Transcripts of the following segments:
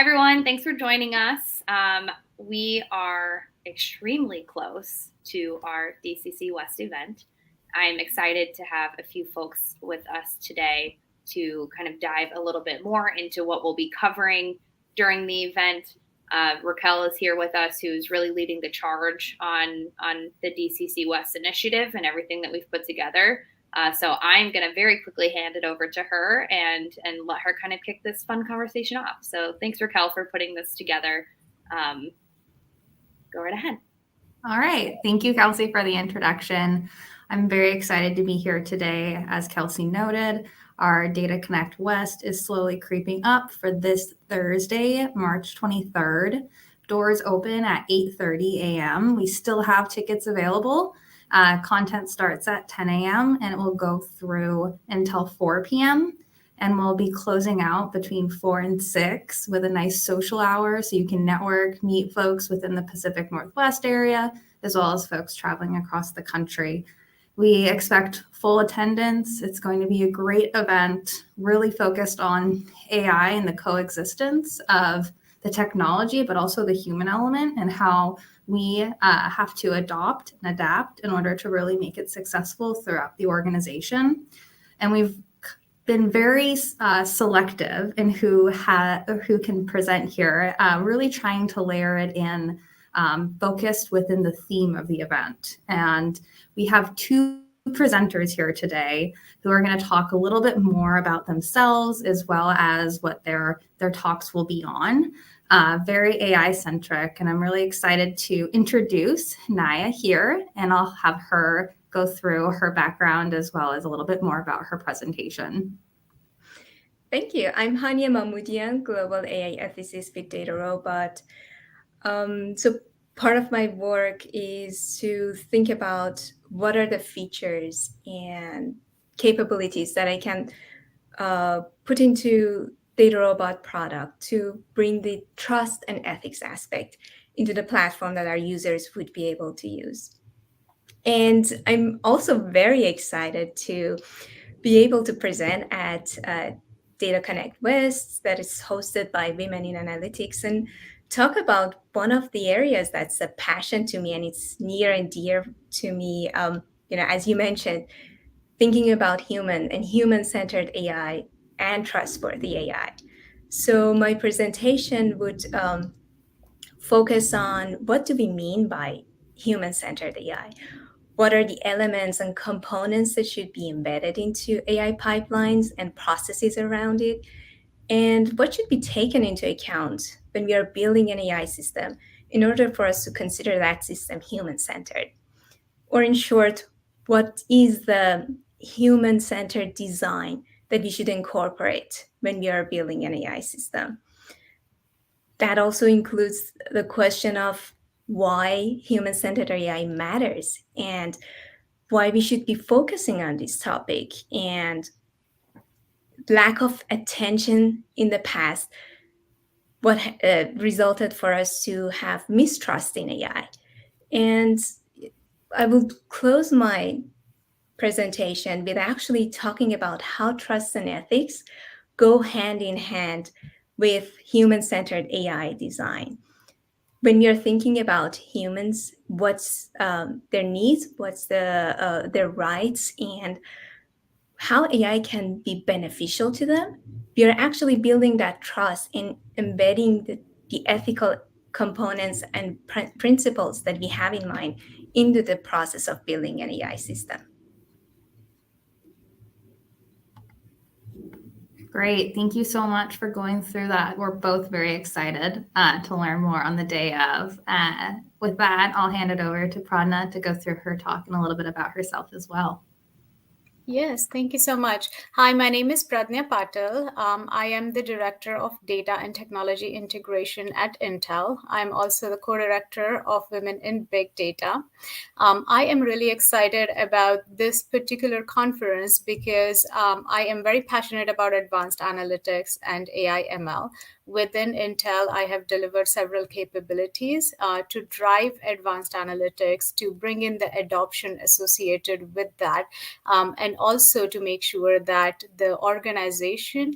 everyone. Thanks for joining us. We are extremely close to our DCC West event. I'm excited to have a few folks with us today to kind of dive a little bit more into what we'll be covering during the event. Raquel is here with us, who's really leading the charge on the DCC West initiative and everything that we've put together. So I'm going to very quickly hand it over to her and let her kind of kick this fun conversation off. So thanks, Raquel, for putting this together. Go right ahead. All right. Thank you, Kelsey, for the introduction. I'm very excited to be here today. As Kelsey noted, our Data Connect West is slowly creeping up for this Thursday, March 23rd. Doors open at 8:30 a.m. We still have tickets available. Content starts at 10 a.m. and it will go through until 4 p.m. And we'll be closing out between 4 and 6 with a nice social hour so you can network, meet folks within the Pacific Northwest area, as well as folks traveling across the country. We expect full attendance. It's going to be a great event, really focused on AI and the coexistence of the technology, but also the human element and how we have to adopt and adapt in order to really make it successful throughout the organization. And we've been very selective in who can present here, really trying to layer it in, focused within the theme of the event. And we have two presenters here today who are going to talk a little bit more about themselves as well as what their talks will be on. Very AI centric, and I'm really excited to introduce Haniyah here, and I'll have her go through her background as well as a little bit more about her presentation. Thank you. I'm Haniyah Mahmoudian, Global AI Ethicist with Data Robot. So part of my work is to think about what are the features and capabilities that I can put into Data Robot product to bring the trust and ethics aspect into the platform that our users would be able to use. And I'm also very excited to be able to present at Data Connect West that is hosted by Women in Analytics and talk about one of the areas that's a passion to me and it's near and dear to me. As you mentioned, thinking about human and human-centered AI and trustworthy AI. So my presentation would focus on what do we mean by human-centered AI? What are the elements and components that should be embedded into AI pipelines and processes around it? And what should be taken into account when we are building an AI system in order for us to consider that system human-centered? Or in short, what is the human-centered design that we should incorporate when we are building an AI system? That also includes the question of why human-centered AI matters and why we should be focusing on this topic and lack of attention in the past, what resulted for us to have mistrust in AI. And I will close my presentation with actually talking about how trust and ethics go hand in hand with human-centered AI design. When we are thinking about humans, what's their needs, what's their rights, and how AI can be beneficial to them, we are actually building that trust in embedding the ethical components and principles that we have in mind into the process of building an AI system. Great. Thank you so much for going through that. We're both very excited to learn more on the day of. With that, I'll hand it over to Pradnya to go through her talk and a little bit about herself as well. Yes, thank you so much. Hi, my name is Pradnya Patil. I am the Director of Data and Technology Integration at Intel. I'm also the co-director of Women in Big Data. I am really excited about this particular conference because I am very passionate about advanced analytics and AI ML, within Intel, I have delivered several capabilities to drive advanced analytics, to bring in the adoption associated with that, and also to make sure that the organization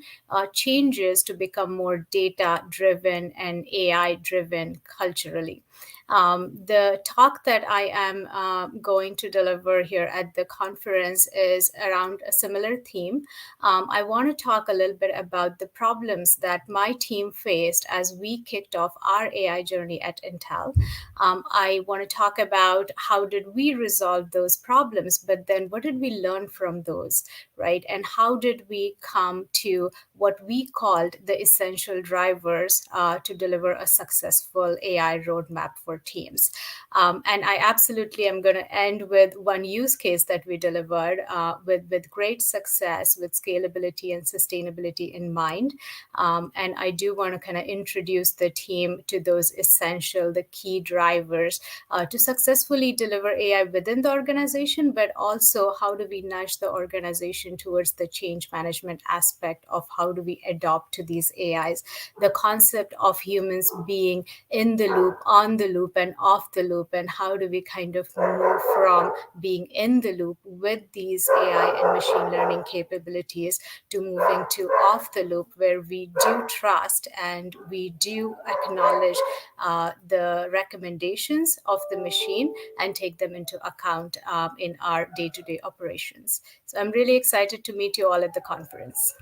changes to become more data-driven and AI-driven culturally. The talk that I am going to deliver here at the conference is around a similar theme. I want to talk a little bit about the problems that my team faced as we kicked off our AI journey at Intel. I want to talk about how did we resolve those problems, but then what did we learn from those, right? And how did we come to what we called the essential drivers to deliver a successful AI roadmap for teams. And I absolutely am going to end with one use case that we delivered with great success, with scalability and sustainability in mind. And I do want to kind of introduce the team to those essential, the key drivers to successfully deliver AI within the organization, but also how do we nudge the organization towards the change management aspect of how do we adopt to these AIs, the concept of humans being in the loop, on the loop, and off the loop, and how do we kind of move from being in the loop with these AI and machine learning capabilities to moving to off the loop, where we do trust and we do acknowledge the recommendations of the machine and take them into account in our day-to-day operations. So I'm really excited to meet you all at the conference.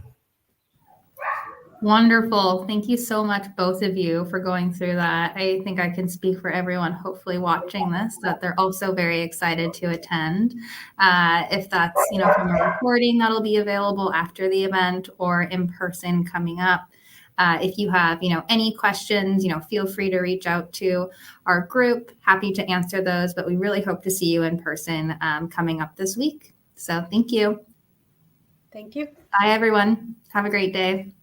Wonderful. Thank you so much, both of you, for going through that. I think I can speak for everyone hopefully watching this, that they're also very excited to attend. If that's, from a recording that'll be available after the event or in person coming up. If you have, any questions, feel free to reach out to our group. Happy to answer those, but we really hope to see you in person coming up this week. So thank you. Thank you. Bye, everyone. Have a great day.